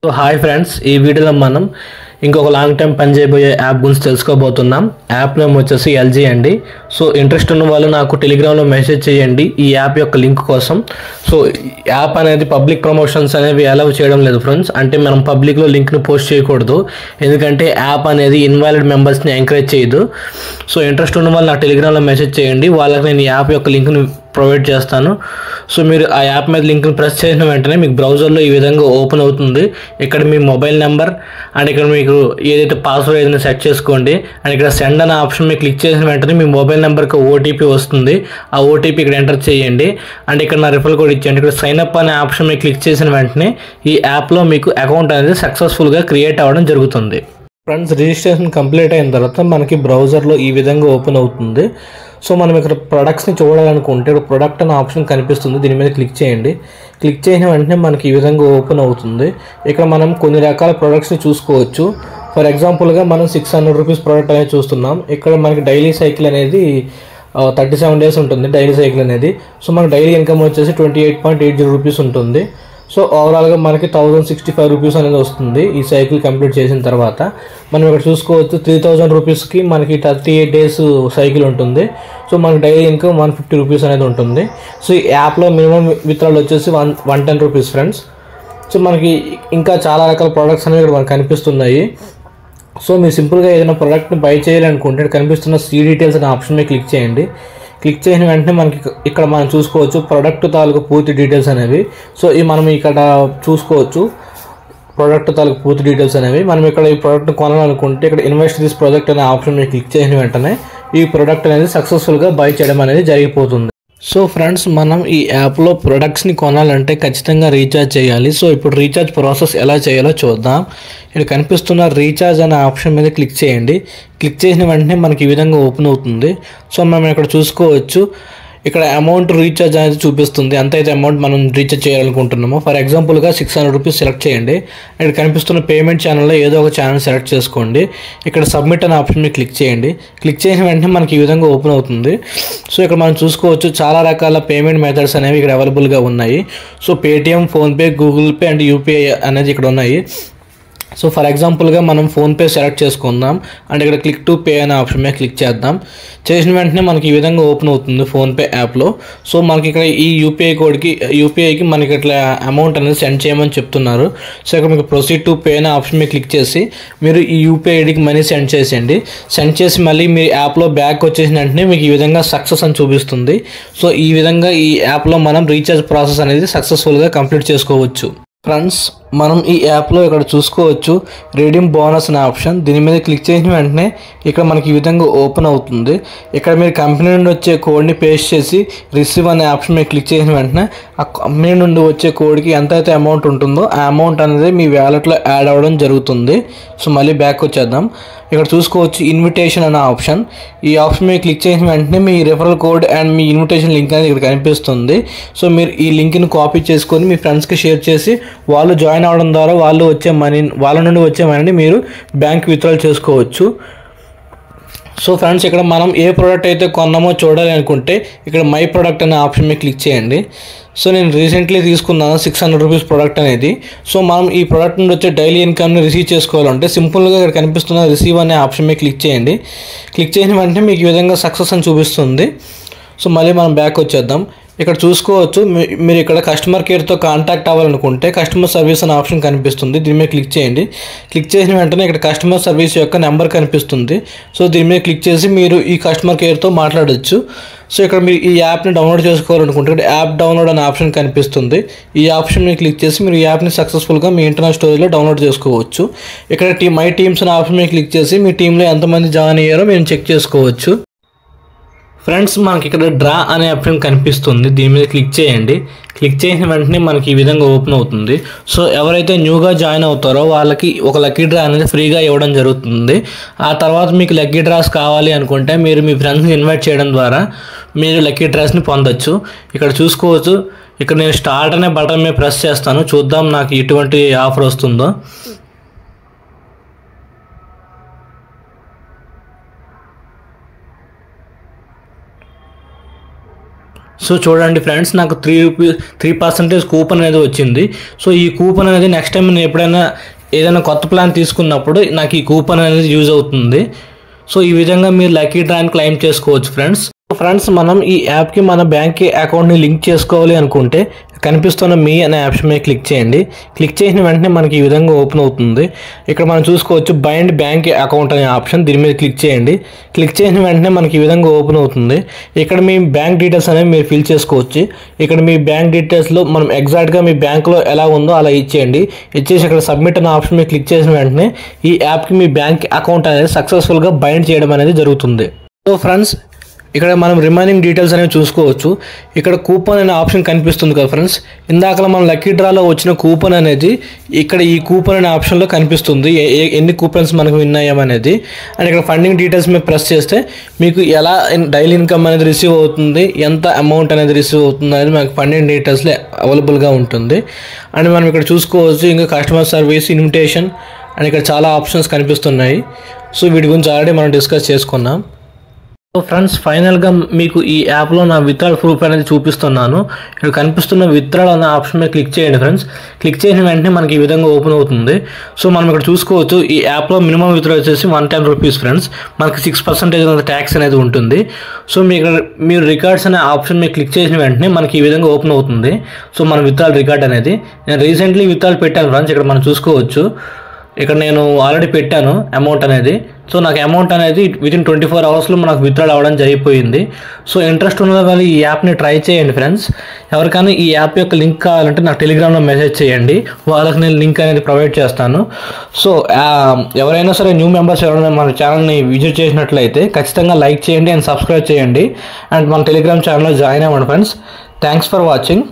So hi friends, ఈ వీడియోలో మనం ఇంకొక లాంగ్ టైం పని చేయబోయే యాప్ గురించి తెలుసుకోబోతున్నాం. యాప్ నేమ్ వచ్చేసి ఎల్జీ అండి. సో ఇంట్రెస్ట్ ఉన్న వాళ్ళు నాకు టెలిగ్రామ్లో మెసేజ్ చేయండి ఈ యాప్ యొక్క లింక్ కోసం. సో యాప్ అనేది పబ్లిక్ ప్రమోషన్స్ అనేవి అలౌ చేయడం లేదు ఫ్రెండ్స్. అంటే మనం పబ్లిక్లో లింక్ను పోస్ట్ చేయకూడదు, ఎందుకంటే యాప్ అనేది ఇన్వాలిడ్ మెంబర్స్ని ఎంకరేజ్ చేయదు. సో ఇంట్రెస్ట్ ఉన్న వాళ్ళు నాకు టెలిగ్రామ్లో మెసేజ్ చేయండి, వాళ్ళకి నేను ఈ యాప్ యొక్క లింక్ను ప్రొవైడ్ చేస్తాను. సో మీరు ఆ యాప్ మీద లింక్ని ప్రెస్ చేసిన వెంటనే మీకు బ్రౌజర్లో ఈ విధంగా ఓపెన్ అవుతుంది. ఇక్కడ మీ మొబైల్ నెంబర్ అండ్ ఇక్కడ మీకు ఏదైతే పాస్వర్డ్ ఏదైనా సెట్ చేసుకోండి. అండ్ ఇక్కడ సెండ్ అనే ఆప్షన్ మీరు క్లిక్ చేసిన వెంటనే మీ మొబైల్ నెంబర్కి ఓటీపీ వస్తుంది. ఆ ఓటీపీ ఇక్కడ ఎంటర్ చేయండి. అండ్ ఇక్కడ నా రిఫరల్ కోడ్ ఇచ్చేయండి. ఇక్కడ సైన్ అప్ అనే ఆప్షన్ మీరు క్లిక్ చేసిన వెంటనే ఈ యాప్లో మీకు అకౌంట్ అనేది సక్సెస్ఫుల్గా క్రియేట్ అవ్వడం జరుగుతుంది. ఫ్రెండ్స్, రిజిస్ట్రేషన్ కంప్లీట్ అయిన తర్వాత మనకి బ్రౌజర్లో ఈ విధంగా ఓపెన్ అవుతుంది. సో మనం ఇక్కడ ప్రొడక్ట్స్ని చూడాలనుకుంటే ఇక్కడ ప్రొడక్ట్ అనే ఆప్షన్ కనిపిస్తుంది, దీని మీద క్లిక్ చేయండి. క్లిక్ చేసిన వెంటనే మనకి ఈ విధంగా ఓపెన్ అవుతుంది. ఇక్కడ మనం కొన్ని రకాల ప్రొడక్ట్స్ని చూసుకోవచ్చు. ఫర్ ఎగ్జాంపుల్గా మనం 600 రూపీస్ ప్రోడక్ట్ అనేది చూస్తున్నాం. ఇక్కడ మనకి డైలీ సైకిల్ అనేది 37 డేస్ ఉంటుంది డైలీ సైకిల్ అనేది. సో మనకి డైలీ ఇన్కమ్ వచ్చేసి 28.80 రూపీస్ ఉంటుంది. సో ఓవరాల్గా మనకి 1065 రూపీస్ అనేది వస్తుంది ఈ సైకిల్ కంప్లీట్ చేసిన తర్వాత. మనం ఇక్కడ చూసుకోవచ్చు 3000 రూపీస్కి మనకి 38 డేస్ సైకిల్ ఉంటుంది. సో మనకి డైలీ ఇన్కమ్ 150 రూపీస్ అనేది ఉంటుంది. సో ఈ యాప్లో మినిమం విత్డ్రాల్ వచ్చేసి 110 రూపీస్ ఫ్రెండ్స్. సో మనకి ఇంకా చాలా రకాల ప్రోడక్ట్స్ అనేవి ఇక్కడ మనకు కనిపిస్తున్నాయి. సో మీరు సింపుల్గా ఏదైనా ప్రోడక్ట్ని బై చేయాలనుకుంటే ఇక్కడ కనిపిస్తున్న సీ డీటెయిల్స్ అనే ఆప్షన్ మీద క్లిక్ చేయండి. క్లిక్ చేసిన వెంటనే మనకి ఇక్కడ మనం చూసుకోవచ్చు ప్రోడక్ట్ తాలూకు పూర్తి డీటెయిల్స్ అనేవి. సో ఈ మనం ఇక్కడ చూసుకోవచ్చు ప్రోడక్ట్ తాలూకు పూర్తి డీటెయిల్స్ అనేవి. మనం ఇక్కడ ఈ ప్రోడక్ట్ని కొనాలనుకుంటే ఇక్కడ ఇన్వెస్ట్ దిస్ ప్రోడక్ట్ అనే ఆప్షన్ మీద క్లిక్ చేసిన వెంటనే ఈ ప్రోడక్ట్ అనేది సక్సెస్ఫుల్గా బై చేయడం అనేది జరిగిపోతుంది. సో ఫ్రెండ్స్, మనం ఈ యాప్లో ప్రొడక్ట్స్ని కొనాలంటే ఖచ్చితంగా రీఛార్జ్ చేయాలి. సో ఇప్పుడు రీఛార్జ్ ప్రాసెస్ ఎలా చేయాలో చూద్దాం. ఇక్కడ కనిపిస్తున్న రీఛార్జ్ అనే ఆప్షన్ మీద క్లిక్ చేయండి. క్లిక్ చేసిన వెంటనే మనకి ఈ విధంగా ఓపెన్ అవుతుంది. సో మనం ఇక్కడ చూసుకోవచ్చు ఇక్కడ అమౌంట్ రీఛార్జ్ అనేది చూపిస్తుంది, ఎంతైతే అమౌంట్ మనం రీఛార్జ్ చేయాలనుకుంటున్నామో. ఫర్ ఎగ్జాంపుల్గా 600 రూపీస్ సెలెక్ట్ చేయండి. ఇక్కడ కనిపిస్తున్న పేమెంట్ ఛానల్లో ఏదో ఒక ఛానల్ సెలెక్ట్ చేసుకోండి. ఇక్కడ సబ్మిట్ అనే ఆప్షన్ మీద క్లిక్ చేయండి. క్లిక్ చేసిన వెంటనే మనకి ఈ విధంగా ఓపెన్ అవుతుంది. సో ఇక్కడ మనం చూసుకోవచ్చు చాలా రకాల పేమెంట్ మెథడ్స్ అనేవి ఇక్కడ అవైలబుల్గా ఉన్నాయి. So Paytm, PhonePe, Google pay and UPI అనేది ఇక్కడ ఉన్నాయి. సో ఫర్ ఎగ్జాంపుల్గా మనం ఫోన్పే సెలెక్ట్ చేసుకుందాం. అండ్ ఇక్కడ క్లిక్ టు పే అనే ఆప్షన్ మీద క్లిక్ చేద్దాం. చేసిన వెంటనే మనకి ఈ విధంగా ఓపెన్ అవుతుంది ఫోన్పే యాప్లో. సో మనకి ఇక్కడ ఈ యూపీఐకి మనకి ఇట్లా అమౌంట్ అనేది సెండ్ చేయమని చెప్తున్నారు. సో ఇక్కడ మీకు ప్రొసీడ్ టు పే అనే ఆప్షన్ మీద క్లిక్ చేసి మీరు ఈ యూపీఐ ఐడికి మనీ సెండ్ చేసేయండి. సెండ్ చేసి మళ్ళీ మీ యాప్లో బ్యాక్ వచ్చేసిన వెంటనే మీకు ఈ విధంగా సక్సెస్ అని చూపిస్తుంది. సో ఈ విధంగా ఈ యాప్లో మనం రీఛార్జ్ ప్రాసెస్ అనేది సక్సెస్ఫుల్గా కంప్లీట్ చేసుకోవచ్చు. ఫ్రెండ్స్, మనం ఈ యాప్లో ఇక్కడ చూసుకోవచ్చు రిడీమ్ బోనస్ అనే ఆప్షన్. దీని మీద క్లిక్ చేసిన వెంటనే ఇక్కడ మనకి ఈ విధంగా ఓపెన్ అవుతుంది. ఇక్కడ మీరు కంపెనీ నుండి వచ్చే కోడ్ని పేస్ట్ చేసి రిసీవ్ అనే ఆప్షన్ మీద క్లిక్ చేసిన వెంటనే ఆ కంపెనీ నుండి వచ్చే కోడ్కి ఎంతైతే అమౌంట్ ఉంటుందో ఆ అమౌంట్ అనేది మీ వ్యాలెట్లో యాడ్ అవ్వడం జరుగుతుంది. సో మళ్ళీ బ్యాక్ వచ్చేద్దాం. ఇక్కడ చూసుకోవచ్చు ఇన్విటేషన్ అనే ఆప్షన్. ఈ ఆప్షన్ మీద క్లిక్ చేసిన వెంటనే మీ రెఫరల్ కోడ్ అండ్ మీ ఇన్విటేషన్ లింక్ అనేది ఇక్కడ కనిపిస్తుంది. సో మీరు ఈ లింక్ని కాపీ చేసుకొని మీ ఫ్రెండ్స్కి షేర్ చేసి వాళ్ళు జాయిన్ అవడం ద్వారా వాళ్ళ నుండి వచ్చే మనీని మీరు బ్యాంక్ విత్డ్రాల్ చేసుకోవచ్చు. సో ఫ్రెండ్స్, ఇక్కడ మనం ఏ ప్రోడక్ట్ అయితే కొన్నామో చూడాలి అనుకుంటే ఇక్కడ మై ప్రోడక్ట్ అనే ఆప్షన్ మీద క్లిక్ చేయండి. సో నేను రీసెంట్లీ తీసుకున్నాను 600 రూపీస్ ప్రోడక్ట్ అనేది. సో మనం ఈ ప్రోడక్ట్ నుండి వచ్చే డైలీ ఇన్కమ్ని రిసీవ్ చేసుకోవాలంటే సింపుల్గా ఇక్కడ కనిపిస్తున్న రిసీవ్ అనే ఆప్షన్ మీద క్లిక్ చేయండి. క్లిక్ చేసిన వెంటనే మీకు ఈ విధంగా సక్సెస్ అని చూపిస్తుంది. సో మళ్ళీ మనం బ్యాక్ వచ్చేద్దాం. ఇక్కడ చూసుకోవచ్చు మీరు ఇక్కడ కస్టమర్ కేర్తో కాంటాక్ట్ అవ్వాలనుకుంటే కస్టమర్ సర్వీస్ అనే ఆప్షన్ కనిపిస్తుంది, దీని మీద క్లిక్ చేయండి. క్లిక్ చేసిన వెంటనే ఇక్కడ కస్టమర్ సర్వీస్ యొక్క నెంబర్ కనిపిస్తుంది. సో దీని మీద క్లిక్ చేసి మీరు ఈ కస్టమర్ కేర్తో మాట్లాడవచ్చు. సో ఇక్కడ మీరు ఈ యాప్ని డౌన్లోడ్ చేసుకోవాలనుకుంటే ఇక్కడ యాప్ డౌన్లోడ్ అనే ఆప్షన్ కనిపిస్తుంది. ఈ ఆప్షన్ మీద క్లిక్ చేసి మీరు ఈ యాప్ని సక్సెస్ఫుల్గా మీ ఇంటర్నెట్ స్టోరేజ్లో డౌన్లోడ్ చేసుకోవచ్చు. ఇక్కడ మై టీమ్స్ అనే ఆప్షన్ మీద క్లిక్ చేసి మీ టీంలో ఎంతమంది జాయిన్ అయ్యారో మీరు చెక్ చేసుకోవచ్చు. ఫ్రెండ్స్, మనకి ఇక్కడ డ్రా అనే ఆప్షన్ కనిపిస్తుంది, దీని మీద క్లిక్ చేయండి. క్లిక్ చేసిన వెంటనే మనకి ఈ విధంగా ఓపెన్ అవుతుంది. సో ఎవరైతే న్యూగా జాయిన్ అవుతారో వాళ్ళకి ఒక లక్కీ డ్రా అనేది ఫ్రీగా ఇవ్వడం జరుగుతుంది. ఆ తర్వాత మీకు లక్కీ డ్రాస్ కావాలి అనుకుంటే మీరు మీ ఫ్రెండ్స్ని ఇన్వైట్ చేయడం ద్వారా మీరు లక్కీ డ్రాస్ని పొందొచ్చు. ఇక్కడ చూసుకోవచ్చు ఇక్కడ నేను స్టార్ట్ అనే బటన్ మీద ప్రెస్ చేస్తాను, చూద్దాం నాకు ఎటువంటి ఆఫర్ వస్తుందో. సో చూడండి ఫ్రెండ్స్, నాకు 3% కూపన్ అనేది వచ్చింది. సో ఈ కూపన్ అనేది నెక్స్ట్ టైం నేను ఎప్పుడైనా ఏదైనా కొత్త ప్లాన్ తీసుకున్నప్పుడు నాకు ఈ కూపన్ అనేది యూజ్ అవుతుంది. సో ఈ విధంగా మీరు లక్కీ డ్రాని క్లెయిమ్ చేసుకోవచ్చు ఫ్రెండ్స్. మనం ఈ యాప్కి మన బ్యాంక్ అకౌంట్ని లింక్ చేసుకోవాలి అనుకుంటే కనిపిస్తున్న మీ అనే ఆప్షన్ మీద క్లిక్ చేయండి. క్లిక్ చేసిన వెంటనే మనకి ఈ విధంగా ఓపెన్ అవుతుంది. ఇక్కడ మనం చూసుకోవచ్చు బైండ్ బ్యాంక్ అకౌంట్ అనే ఆప్షన్, దీని మీద క్లిక్ చేయండి. క్లిక్ చేసిన వెంటనే మనకి ఈ విధంగా ఓపెన్ అవుతుంది. ఇక్కడ మీ బ్యాంక్ డీటెయిల్స్ అనేవి మీరు ఫిల్ చేసుకోవచ్చు. ఇక్కడ మీ బ్యాంక్ డీటెయిల్స్లో మనం ఎగ్జాక్ట్గా మీ బ్యాంక్లో ఎలా ఉందో అలా ఇచ్చేయండి. ఇచ్చేసి ఇక్కడ సబ్మిట్ అనే ఆప్షన్ మీద క్లిక్ చేసిన వెంటనే ఈ యాప్కి మీ బ్యాంక్ అకౌంట్ అనేది సక్సెస్ఫుల్గా బైండ్ చేయడం అనేది జరుగుతుంది. సో ఫ్రెండ్స్, ఇక్కడ మనం రిమైనింగ్ డీటెయిల్స్ అనేవి చూసుకోవచ్చు. ఇక్కడ కూపన్ అనే ఆప్షన్ కనిపిస్తుంది కదా ఫ్రెండ్స్, ఇందాక మనం లక్కీ డ్రాలో వచ్చిన కూపన్ అనేది ఇక్కడ ఈ కూపన్ అనే ఆప్షన్లో కనిపిస్తుంది, ఎన్ని కూపన్స్ మనకు విన్ అయ్యామనేది. అండ్ ఇక్కడ ఫండింగ్ డీటెయిల్స్ మీద ప్రెస్ చేస్తే మీకు ఎలా డైలీ ఇన్కమ్ అనేది రిసీవ్ అవుతుంది, ఎంత అమౌంట్ అనేది రిసీవ్ అవుతుంది అనేది మనకు ఫండింగ్ డీటెయిల్స్లో అవైలబుల్గా ఉంటుంది. అండ్ మనం ఇక్కడ చూసుకోవచ్చు ఇంకా కస్టమర్ సర్వీస్, ఇన్విటేషన్ అండ్ ఇక్కడ చాలా ఆప్షన్స్ కనిపిస్తున్నాయి. సో వీటి గురించి ఆల్రెడీ మనం డిస్కస్ చేసుకున్నాం. సో ఫ్రెండ్స్, ఫైనల్గా మీకు ఈ యాప్లో నా విత్డ్రాల్ ప్రూఫ్ అనేది చూపిస్తున్నాను. ఇక్కడ కనిపిస్తున్న విత్డ్రాల్ అనే ఆప్షన్ మీద క్లిక్ చేయండి ఫ్రెండ్స్. క్లిక్ చేసిన వెంటనే మనకి ఈ విధంగా ఓపెన్ అవుతుంది. సో మనం ఇక్కడ చూసుకోవచ్చు ఈ యాప్లో మినిమం విత్డ్రా వచ్చేసి 110 రూపీస్ ఫ్రెండ్స్. మనకి 6% ట్యాక్స్ అనేది ఉంటుంది. సో మీరు రికార్డ్స్ అనే ఆప్షన్ మీద క్లిక్ చేసిన వెంటనే మనకి ఈ విధంగా ఓపెన్ అవుతుంది. సో మన విత్డ్రాల్ రికార్డ్ అనేది నేను రీసెంట్లీ విత్డ్రాల్ పెట్టాను ఫ్రెండ్స్. ఇక్కడ మనం చూసుకోవచ్చు, ఇక్కడ నేను ఆల్రెడీ పెట్టాను అమౌంట్ అనేది. సో నాకు అమౌంట్ అనేది వితిన్ 24 అవర్స్లో మనకు విత్డ్రాల్ అవ్వడం జరిగిపోయింది. సో ఇంట్రెస్ట్ ఉన్న వాళ్ళు ఈ యాప్ని ట్రై చేయండి ఫ్రెండ్స్. ఎవరికైనా ఈ యాప్ యొక్క లింక్ కావాలంటే నాకు టెలిగ్రామ్లో మెసేజ్ చేయండి, వాళ్ళకి నేను లింక్ అనేది ప్రొవైడ్ చేస్తాను. సో ఎవరైనా సరే న్యూ మెంబర్స్ ఎవరైనా మన ఛానల్ని విజిట్ చేసినట్లయితే ఖచ్చితంగా లైక్ చేయండి అండ్ సబ్స్క్రైబ్ చేయండి. అండ్ మన టెలిగ్రామ్ ఛానల్లో జాయిన్ అవ్వండి ఫ్రెండ్స్. Thanks for watching.